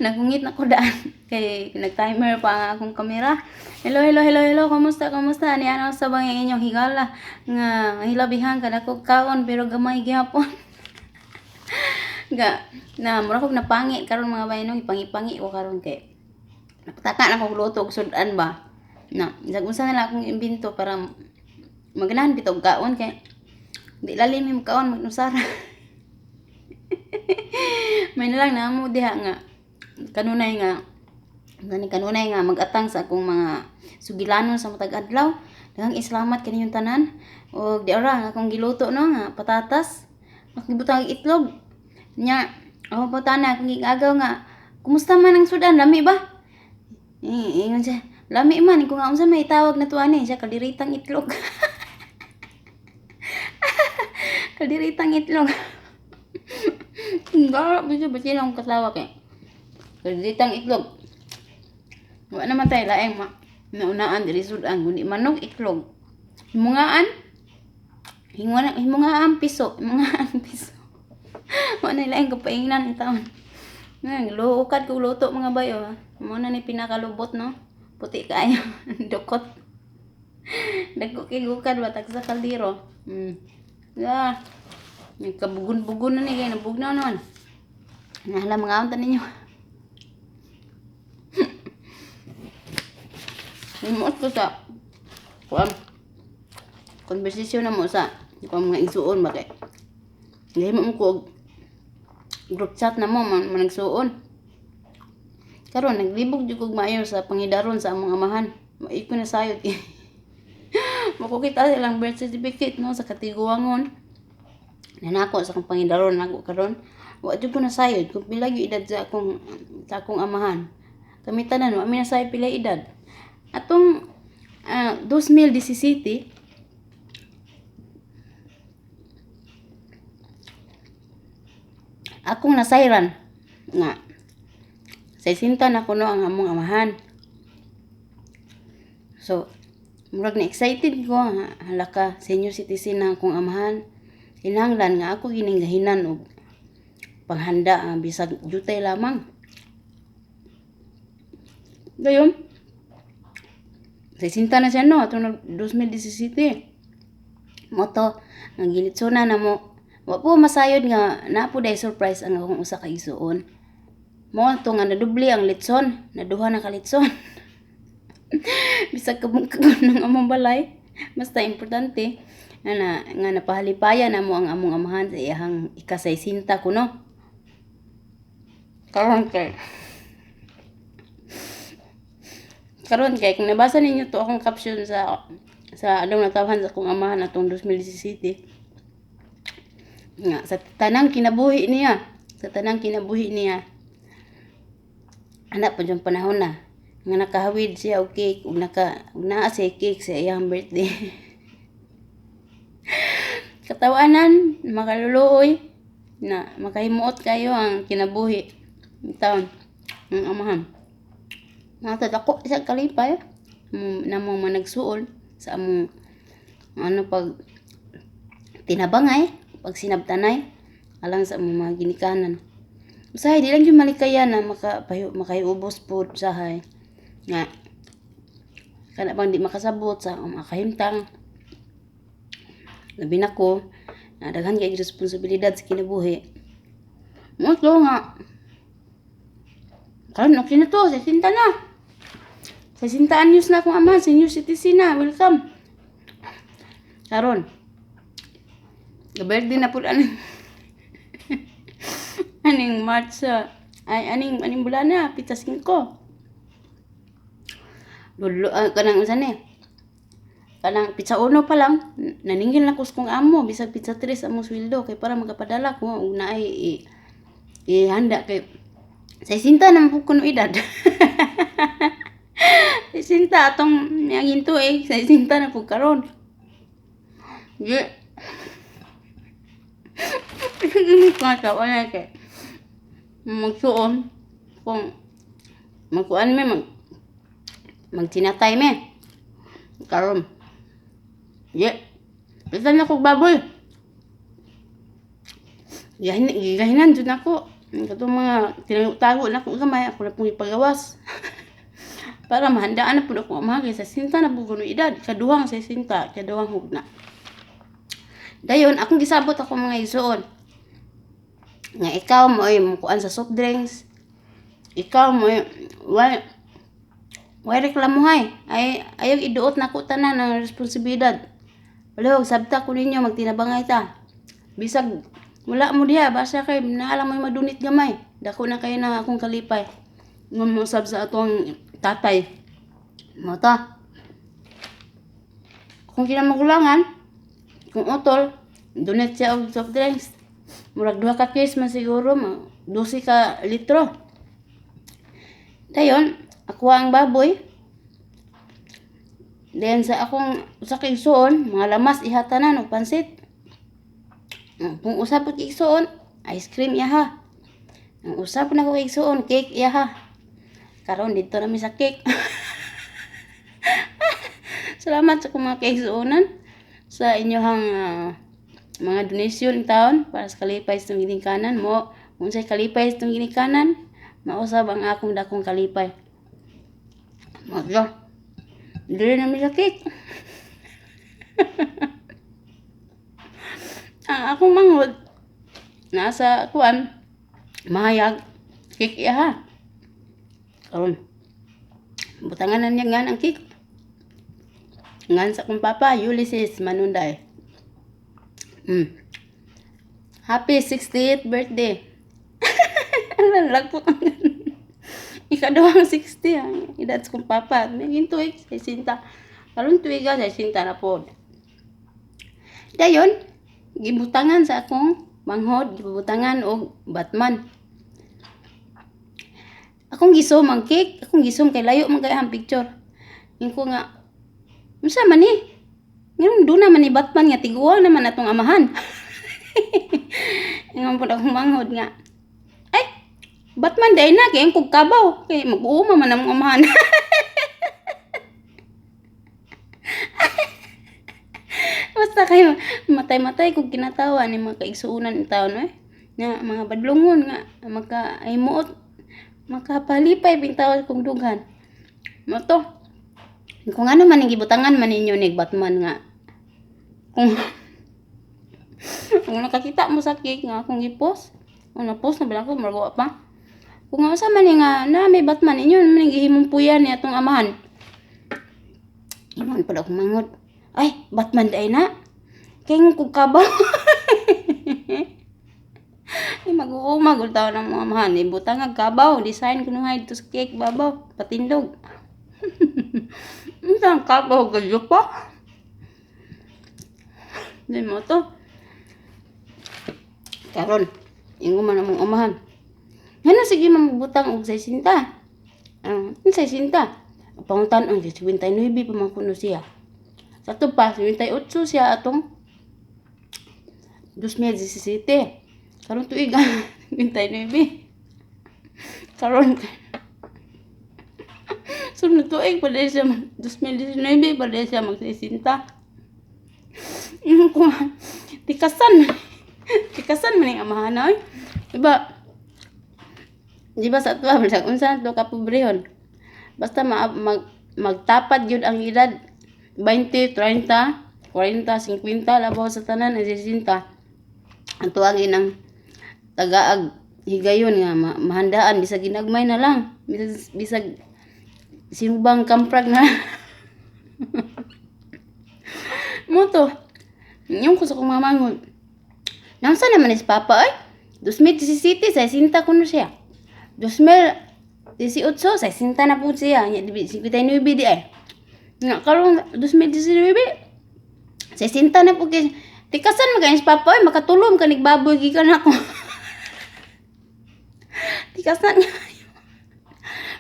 Nagungit na ko daan. Kay nag-timer pa ang akong kamera. Hello, kumusta? Ni ano sa bang inyong higala? Nga hilabihan ka na ko kaon pero gamay gyapon. Na mura kog napangi karon mga baynong ipangi-pangi ko karon kay napataka na kog luto og sudan ba. Na, unsa na lang akong imbento para maganahan bitog kaon kay di lalim yung kaon magnusara. May nalang na mo diha nga kanunay nga magatang sa akong mga sugilanon sa matag adlaw. Daghang islamat kaniyong tanan og di ara nga akong giluto no nga patatas makibutang itlog nya. Oh patana akong gigagaw nga kumusta man ang sudan, lami ba? Ingon siya, lami man kung nga unsa may tawag na tuani siya kaliritang itlog. Kaliritang itlog. Garap siya basin akong kasawa kay kaliritang itlog. Wa naman tayo laeng naunaan diri sudan kundi manok itlog. Himungaan piso. Wa na laeng kapaingnan ang taon. Luukad ko luto mga bayo. Mo na ni pinakalubot no. Puti kaayo. Dukot. Dagko kay gukad batag sa kaldero. Ya. Nagkabugon-bugon na ni kay nabugnaw naman. Nahala mga aunta ninyo. Imot ko sa konversasyon na mo sa mga igsuon ba kay gahimo mo ko group chat na mo man nagsuon karon naglibog jud kog maayo sa pangidaron sa among amahan. Maiko na sayod makukita silang birth certificate no sa katiguangon nanako sa akong pangidaron nako karon wa jud ko na sayod kung pila gyud edad sa akong amahan. Kami tanan wa mi na sayod pila edad atong 2017 akong nasayran nga 60 na kuno ang among amahan. So murag na excited ko nga halaka senior citizen na akong amahan. Kinahanglan nga ako gining gahinan og panghanda bisag jutay lamang. Dayon 60 na siya no atong 2017 moto nga ginitsuna na mo. Wa po masayod nga napo day surprise ang akong usa ka igsuon. Mo to nga nadubli ang litson, naduha na ka litson. Bisag kabung ng among balay, basta importante nga napahalipayan na mo ang among amahan sa iyang ika-60 kuno. Karon kay kung nabasa ninyo to akong caption sa adong natawhan sa akong amahan atong 2017 nga sa tanang kinabuhi niya anak pa yung panahon na nga nakahawid siya og cake ug naa siya cake sa iyang birthday. Katawanan makaluluoy na makahimuot kayo ang kinabuhi taon ng amahan. Natadako siya kalipay namong managsuol sa among pag tinabangay pag sinabtanay alang sa mga ginikanan. Usahay di lang yung malikayan na makaiubos po usahay nga kana bang di makasabot sa makahimtang labi na ko na daghan kay responsibilidad sa kinabuhi. Mo nga karon okay na to 60 na 60 anyos na akong ama senior citizen na welcome karon birthday na po aning March aning bulan na pizza 5 lulo kanang unsa ni kanang pizza 1 pa lang naningil na ko sa kong amo bisag pizza 3 among sweldo kay para magapadala ko ug naay ihanda kay 60 na po kuno edad. 60 atong ginto 60 na po karon. Hindi ko natawa na kay magsuon kung magkuan magtinatay karon bisan na kog baboy gahinan dun ako Katong mga tinatago na akong gamay, ako na pong ipagawas. Para mahandaan na po ako amahagi sa sinta na po kuno edad. Kaduhang sa sinta, kaduhang hugna. Dayon, akong gisabot ako mga igsoon. Nga ikaw mo ay mukuan sa soft drinks. Ikaw mo ay way reklamuhay. Ayaw iduot na ko tanan ng responsibilidad. Wala, sabta ko ninyo, magtinabangay ta. Bisag, wala mo diha, basta kay, naalam mo yung madunit gamay. Dako na kayo na akong kalipay. Ngumusab sa atong tatay. Mo ta. Kung kinamagulangan, kung utol, donate siya og soft drinks. Murag 2 ka case man siguro, 12 ka litro. Dayon, ako ang baboy. Then sa akong sa kigsuon, mga lamas ihatanan og pansit. Kung usap ko kigsuon, ice cream yaha. Ang usap na ko kigsuon, cake yaha. Karon dito na mi sa cake. Salamat sa akong mga kigsuonan sa inyohang mga donation taon para sa kalipay sa ginikanan mo. Kung sa'y kalipay sa ginikanan, mausab ang akong dakong kalipay. Magyo. Dili na mi sa cake. Ang akong manghod nasa kuan mahayag cake ha. Karon butangan na niya nga ang cake. Ngan sa akong papa, Ulysses Manunday. Happy 68th birthday. Ang lagpot ang ikaduhang 60 ang edad sa kong papa. May gintuig sa sinta. Karon tuiga sa sinta na pod. Dayon, gibutangan sa akong manghod, gibutangan og Batman. Akong gisom ang cake, akong gisom kay layo man kay ang picture. Ingko nga, unsa man ni? Ngayon doon naman ni Batman nga tiguang naman atong amahan. Ngayon po akong manghod nga, ay, Batman day na, kaya kong kabaw. Kaya mag-uuma man ang amahan. Basta kayo, matay-matay kung kinatawa ni mga kaigsuunan ng taon, nga mga badlungon nga, maka-aymuot, makapalipay pintawa kong dughan. Moto, kung ano man ang gibutangan man ninyo ni Batman nga, kung nakakita mo sa cake nga akong i-post, kung na-post na ba ako, maragawa pa. Kung nga sa man nga, na may Batman, inyo naman yung gihimong puyan ni atong amahan. Inon pa akong manghod. Ay, Batman day na. Kaya nga kong kabaw. Ay, mag-uumag utaw ng mga amahan. Ibutang ang kabaw. Design ko nung hide to sa cake, babaw. Patindog. Ang kabaw, gadyo pa. Hindi mo to. Karon, ingo man among umahan. Ngano sige mamubutang og 60. Ang 60. Pangutan ang 59 pa man kuno siya. Sa to pa 78 siya atong 2017. Karon tuig 29. Karon sunod tuig pa dahil siya 2019 pa dahil siya mag-60. Yung ko tikasan man yung amahan na, diba sa tuwa, unsa to kapobrehon. Basta magtapat yun ang edad, 20, 30, 40, 50, labaw sa tanan, 60. Ang tuwagin ng tagaag higayon nga, mahandaan, bisag ginagmay na lang, bisag sinubang kamprag na. Moto, yung ko sa kong mamangon. Nasa naman is papa ay? 2017, sa sinta ko na siya. 2018, sa sinta na po siya. 59 di ay. Nga karong 2019, sa sinta na po siya. Tikasan magayon si papa ay, makatulong ka nigbaboy gikan ako. Tikasan nga.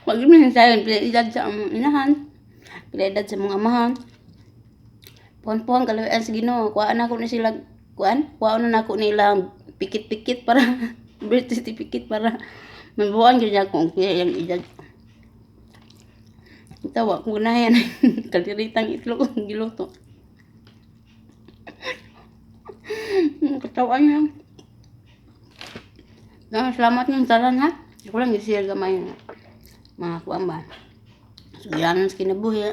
Mag-imin sayon, pila edad sa among inahan. Pila edad sa mga amahan. Puan-puan kalawian sa Ginoo. Kuhaan ako na sila, kuhaan na ako nila pikit-pikit para, birth certificate para mabuhaan yun niya kung kaya yung edad. Tawa ko na yan. Kaliritang itlog ang giluto. Katawa niya. Salamat yung talan ha. Ako lang i-share gamay nga. Mga kuwan ba. Sugilanon sa kinabuhi.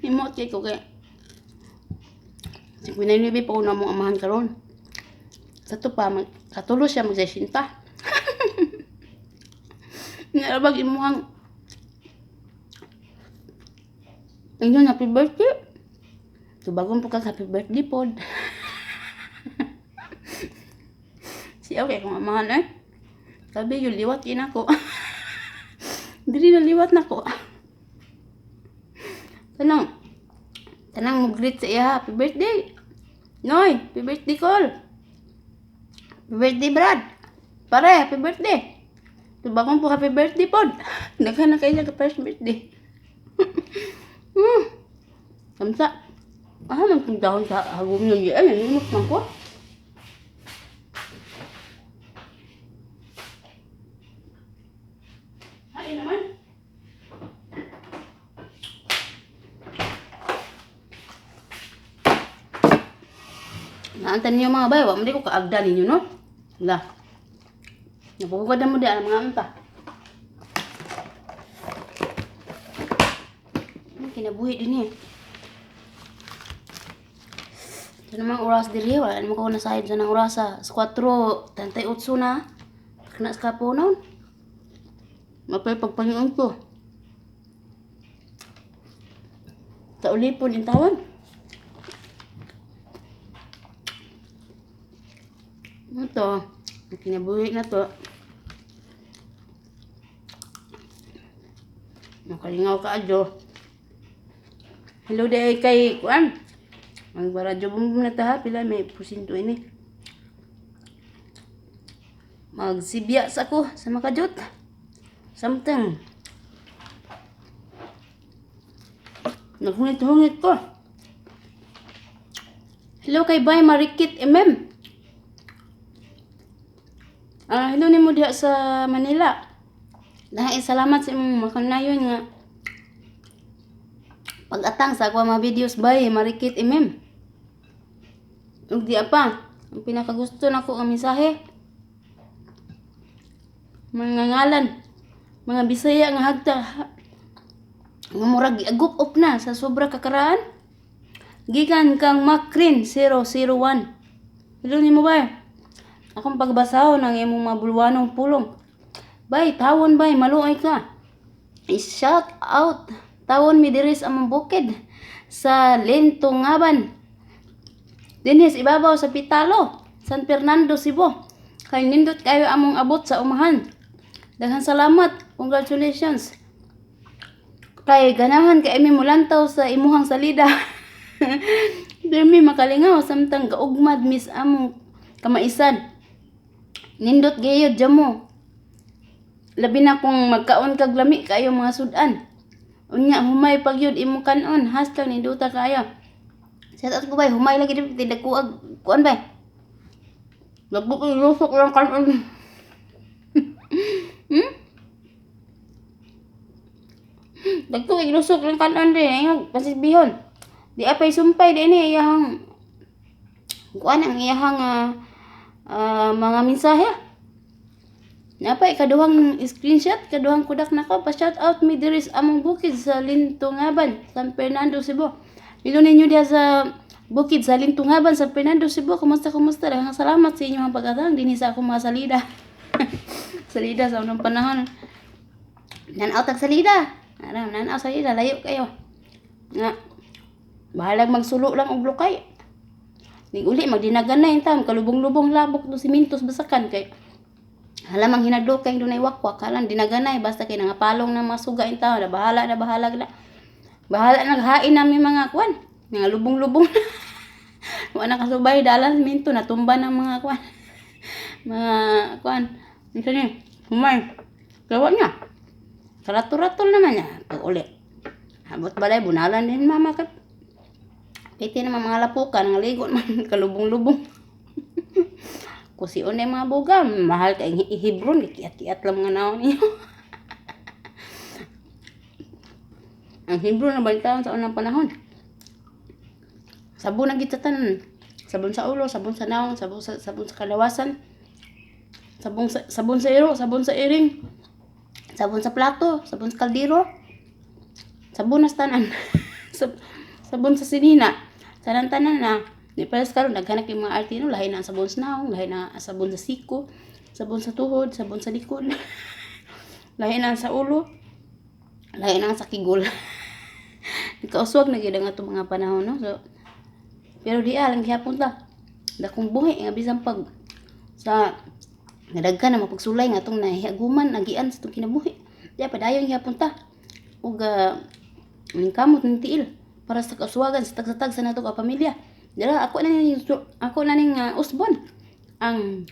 Imot kay ko kay. Si Pinaynibi pa ko na mong amahan karon. Sa to pa, katulo siya magsasinta. Nalabag imuhang inyo happy birthday. Tubagong po kag happy birthday pod. Siya kay kung amahan eh. Sabi yung liwat ina ko. Dili na liwat na ko. Tanang mag-greet sa iya. Happy birthday. Noy, happy birthday call. Happy birthday Brad. Pare, happy birthday. Tubagong po happy birthday pod. Naghan na kayo sa first birthday. Kamsa. Magpundahon sa hagom nyo yan. Nanimot man ko. Ay naman. Naantan niyo mga bay. Wag mo di ko kaagda ninyo, no? Wala. Napupagod mo di ang mga anta. Kinabuhi din eh. Ito namang oras diri, wala naman ko nasahid sa ng oras sa 4:38 na. Kena sa kapunon. Mapay pagpangion ko. Sa ulipon yung tawag. Ito, kinabuhi na to. Makalingaw ka adyo. Hello day kay Kuan. Ang baradyo bumum na ta, pila may porsyento ini. Magsibya sa ko sa makajot. Something. Naghungit-hungit ko. Hello kay Bay Marikit MM. Hello ni mo diha sa Manila. Dahil salamat sa imong makanayon nga pag-atang sa ako mga videos Bay Marikit MM. Ug di apa, ang pinakagusto nako ang mensahe. Mga ngalan, mga Bisaya nga hagta nga murag giagup up na sa sobra kakaraan. Gikan kang Macrin 001. Hello ni mo Bay. Akong pagbasaho ng imong mga bulwanong pulong. Bay, tawon bay, maluoy ka. I-shout out. Tawon mi diris among bukid sa Lintungaban. Dinhis ibabaw sa Pitalo, San Fernando, Cebu. Kay nindot kayo among abot sa umahan. Daghang salamat. Congratulations. Kay ganahan kay imi mulantaw sa imuhang salida. Dili makalingaw samtang gaugmad mis among kamaisan. Nindot gayud jamo. Labi na kung magkaon kag lami kayo mga sudan. Unya humay pagyud imo kanon. Hashtag ninduta kayo. Shout out ko bay, humay lagi di tidak kuan bay. Lagbuk ilusok lang kanon. Dagko ilusok lang kanon di ngag pasibihon. Di apay sumpay di ni iyang kuan ang iyang mga mensahe. Napay kaduhang screenshot, kaduhang kudak nako pa shout out mi diri among bukid sa Lintungaban, San Fernando, Cebu. Dilo ninyo diha sa bukid sa Lintungaban, San Fernando, Cebu. Kumusta? Daghang salamat sa inyong pag-atang dinhi sa akong mga salida. Salida sa unang panahon. Nanaw tag salida. Nanaw salida, layo kayo. Nga bahalag magsulo lang og lukay. Ning uli magdinagan na intam kalubong-lubong labok do simintos basakan kay halamang hinadlokay dunay wakwak kalan dinaganay basta kay nangapalong ng mga suga intam na bahala naghain namin mga kwan nga lubong-lubong. Wa na kasubay dalan siminto natumba ng mga kwan. Mga kwan. Minsan ni humay. Gawa niya. Karatul-ratul naman niya pag uli. Habot balay bunalan din mama kat. Piti naman mga lapukan, nga ligo man, kalubong-lubong. Kusion na mga buga, mahal kay Hebron, kiat-kiat lang mga naon niyo. Ang Hebron na balitaon sa unang panahon. Sabon ang gitatan. Sabon sa ulo, sabon sa naong, sabon sa kalawasan. sabon sa iro, sabon sa iring, sabon sa plato, sabon sa kaldero, sabon na sa tanan. Sabon sa sinina, tanan na. Di pares karon naghanap yung mga artino, lahi na ang sabon sa naong, lahi na ang sabon sa siko, sabon sa tuhod, sabon sa likod. Lahi na ang sa ulo, lahi na ang sa kigol. Nakauswag na gyud ang ato mga panahon, no? So, pero di lang gihapon ta. Dakong buhi nga bisan pag sa nadagkan na mapagsulay nga atong nahihaguman nagian sa itong kinabuhi. Di padayon gihapon ta. Ug ning kamot ning tiil para sa kauswagan sa tagsatag sa nato ka pamilya. Dira ako na ning usbon ang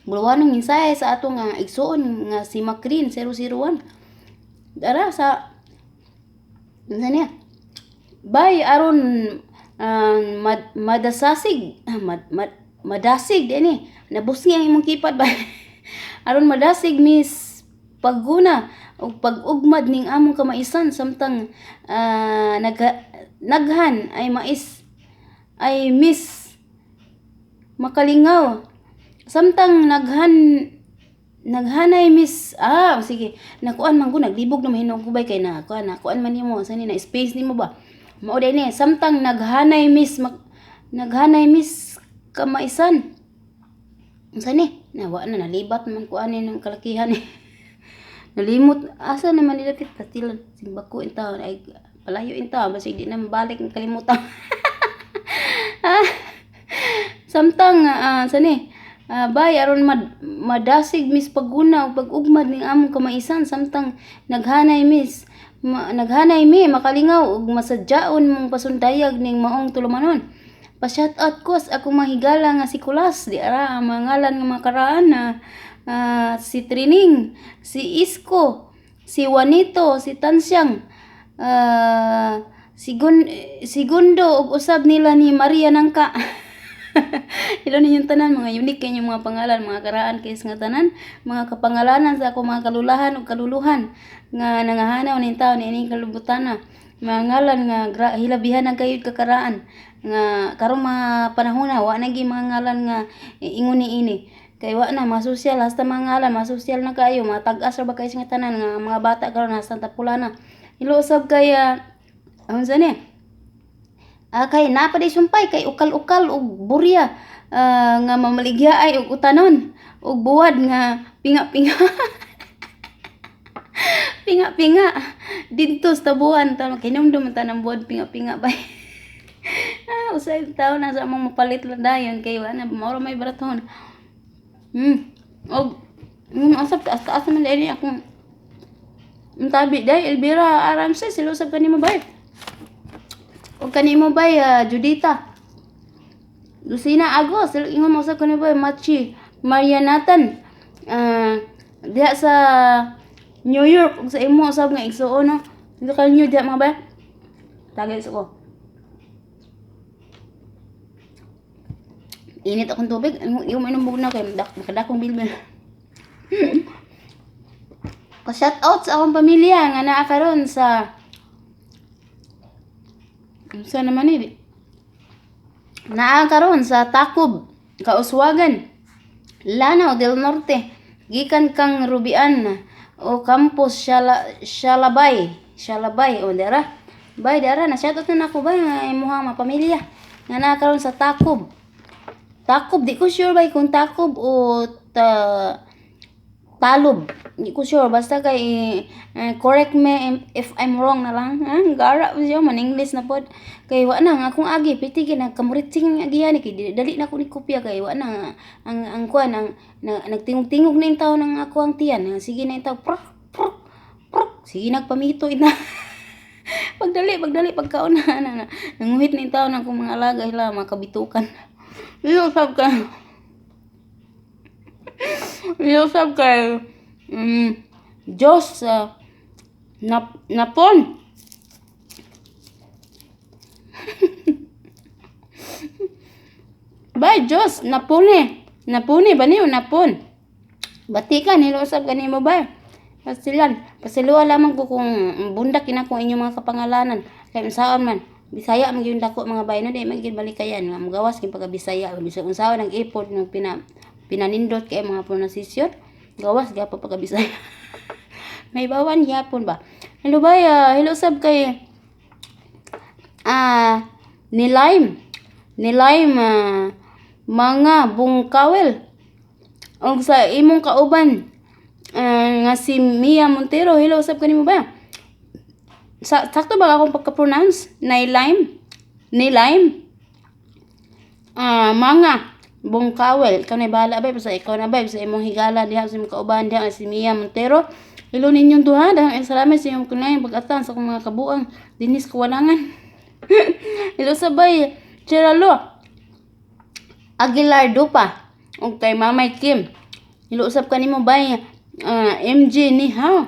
buluwanong minsay sa atong igsuon nga si Macrin 001. Dara sa niya. Bay aron madasig madasig dinhi. Nabusgi ang imong kipad ba. Aron madasig Miss Pagguna og pag-ugmad ning among kamaisan samtang naghan ay Miss Makalingaw. Samtang naghanay Miss sige nakuan man ko naglibog na mahinog ko bay kay nakuan man nimo sa ni na space nimo ba mao day ni samtang naghanay Miss kamaisan unsa ni nawa na nalibat man ko ani ng kalakihan ni nalimot asa naman nila tatilan simbako in taon ay palayo in taon basig di na mabalik ang kalimutan. Samtang bay aron madasig Miss Pagguna og pag-ugmad ning among kamaisan samtang naghanay mi makalingaw ug masadyaon mong pasundayag ning maong tulumanon. Pa-shout out ko sa akong mahigala nga si Kulas di ara ang mga ngalan nga makaraan na si Trining, si Isko, si Juanito, si Tansyang, si Gundo ug usab nila ni Maria Nangka. Ilo ninyong tanan, mga unique kayo mga pangalan, mga karaan kaysa nga tanan, mga kapangalanan sa ako mga kalulahan o kaluluhan, nga nangahanaw ng tao ni ining kalubutana, mga ngalan nga hilabihan ang kayo kakaraan, nga karong mga panahon na, wa nagi mga ngalan nga ingon ni ini, kay wa na, masosyal, hasta mga ngalan, masosyal na kayo, mga tag-as ba kayo nga tanan, nga mga bata karon hasta tapulana, ilo usab kaya, ano sa ni? Kay napaday sumpay kay ukal-ukal ug burya nga mamaligya ay ug utanon ug buwad nga pinga-pinga. Pinga-pinga didto sa tabuan ta kinumdum ta ng buwad pinga-pinga bay. Usay taon na sa among mapalit lang dayon kay wa na mauro may baraton. Og asap taas man dai akong tabi dai Elvira Aramse silusab kanimo bay. O kanimo bay Judita Lucina Agos ingon mo sa kanimo bay Machi Marianatan diha sa New York ug sa imo usab nga igsuon no dito ka New diha mga bay tagay sa ko init akong tubig yung minumog na kay makadakong bilbil. Pa-shout out sa akong pamilya nga naa karon sa naman ni naa karon sa Tacob, Kauswagan, Lanao del Norte, gikan kang Rubian o Campos Shalabay o dara bay dara na shoutout na ako bay nga imong mga pamilya nga naa karon sa Tacob di ko sure bay kung Tacob o Talob. Hindi ko sure. Basta kay correct me if I'm wrong na lang. Gara siya man English na pod. Kay wa na nga akong agi pitigin ang kamuritsing nga giyan kay dali na ko ni kopya kay wa na ang kuan ang nagtingog-tingog na intaw nang ako ang tiyan. Sige na intaw prok. Sige nagpamito ina. pagdali pagkaon na nanguhit na intaw nang akong mga alaga hila makabitukan. Yusab kay Diyos napon. Bay Diyos napuni ba niyo napon? Batikan nilusab kanimo bay. Pasiluan lamang ko kung bundak ina kung inyong mga kapangalanan kay unsaon man Bisaya magyud dako mga bay no di magid balikayan nga magawas kin pagka Bisaya bisag unsaon ang effort ng pinanindot kay mga pronunciation. Gawas gyapon pagka Bisaya. May bawan gyapon ba. Hello baya, hello sab kay ni Lime. Ni Lime mga bungkawel. Og sa imong kauban nga si Mia Montero, hello sab kanimo ba? Sakto ba akong pagka-pronounce? Ni Lime. Mga bungkawel. Ikaw na bahala ba? Basta ikaw na ba? Sa imong higala diha sa imong kauban diha si Mia Montero. Hello ninyong duha. Dahil salamat sa inyong kunay pag-atang sa akong mga kabuang dinis kawalangan. Hello sabay. Cheralo Aguilar Dupa. O kay Mamay Kim. Hello usap kanimo bay. MJ ni ha.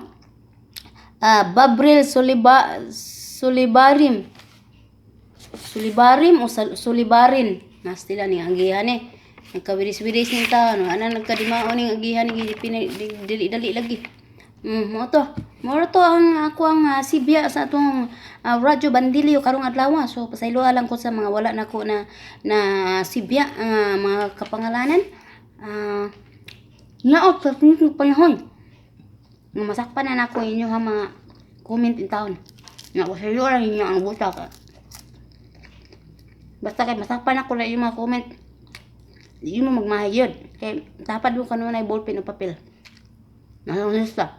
Babril Sulibarim o Sulibarin. Nastila ni agihan eh. Nagkawiris-wiris ng tao. Ano nagkadimao ning agihan ni dili lagi. Mo to ang ako ang sibya sa atong radyo Bandilyo karong adlaw. So pasaylo lang ko sa mga wala nako na sibya mga kapangalanan. Naot sa panahon nga masakpan na nako inyo ha mga comment in town. Nga pasaylo lang inyo ang buta ka. Basta kay masakpan ako na yung mga comment. Di mo magmahayod. Kay tapad mo kanunay ballpen o papel. Nasa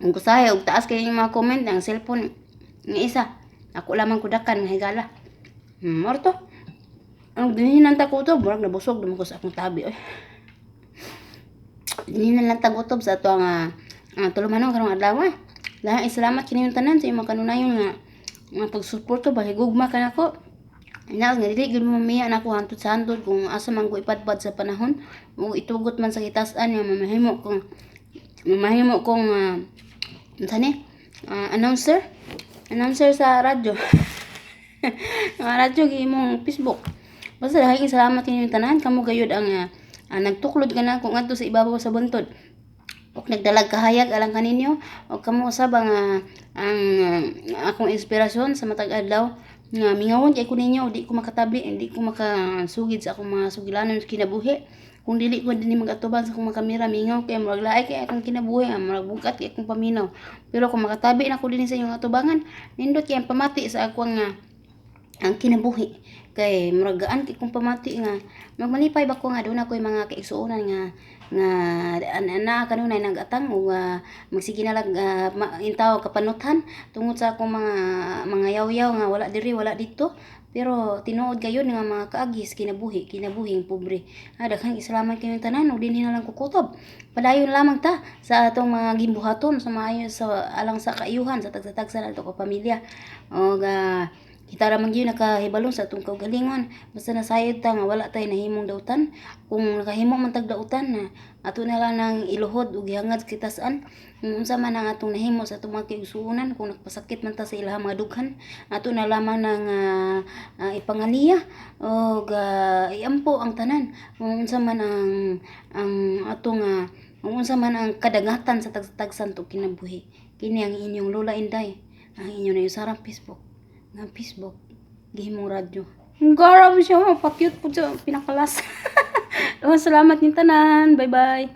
ang kusaya og taas kay yung mga comment ang cellphone ng isa. Ako lamang kudakan nga higala. Morto. Ang dinihinan ta ko to, murag nabusog naman ko sa akong tabi. Dinihinan lang ta gutob sa ato ang tulumanon karong adlaw. Lahat salamat kini yung tanan sa imong kanunayon nga pagsuporto ba higugma kanako. Ina nga dili gyud mo miya nako hantud sa hantud kung asa man ko ipadpad sa panahon o itugot man sa kitasan nga mamahimo kong announcer sa radyo. Radyo gimong Facebook. Basta dahil salamat kinyo tanan kamo gayud ang nagtuklod ka na kung adto sa ibabaw sa buntod. O nagdalag kahayag alang kaninyo o kamo usab ang akong inspirasyon sa matag adlaw nga mingawon kay ko ninyo di ko makatabi, di ko makasugid sa akong mga sugilanon kinabuhi. Kung dili ko dinhi magatubang sa akong mga kamera mingaw kay murag laay kay akong kinabuhi, murag bugat kay akong paminaw. Pero kung makatabi na ko dinhi sa inyong atubangan, nindot kay ang pamati sa akong ang kinabuhi. Kay murag gaan kay kung pamati nga magmalipay ba ko nga doon ako'y mga kaigsuonan nga kanunay nagatang o magsige na lang intaw kapanutan tungod sa akong mga yaw-yaw nga wala diri wala dito. Pero tinuod gayon nga mga kaagis kinabuhing pobre. Daghang salamat kayo tanan ug dinhi na lang kukutob. Padayon lamang ta sa atong mga gimbuhaton sa maayo sa alang sa kaayuhan sa tagsa-tagsa nato ka pamilya. Og kita ra man gyud nakahibalon sa atong kaugalingon. Basta nasayod ta nga wala tay nahimong dautan. Kung nakahimo man tag dautan ato na lang nang iluhod ug ihangad kita saan unsa man ang atong nahimo sa atong mga kaigsuonan. Kung nagpasakit man ta sa ilahang mga dughan ato na lamang nang ipangaliya og iampo ang tanan kung unsa man ang atong kung unsa man ang kadagatan sa tagsan to kinabuhi. Kini ang inyong Lola Inday, ang inyong nayusarang Facebook gihimong radyo. Garab siya, pakyut po sa pinakalas. Salamat ng tanan. Bye-bye.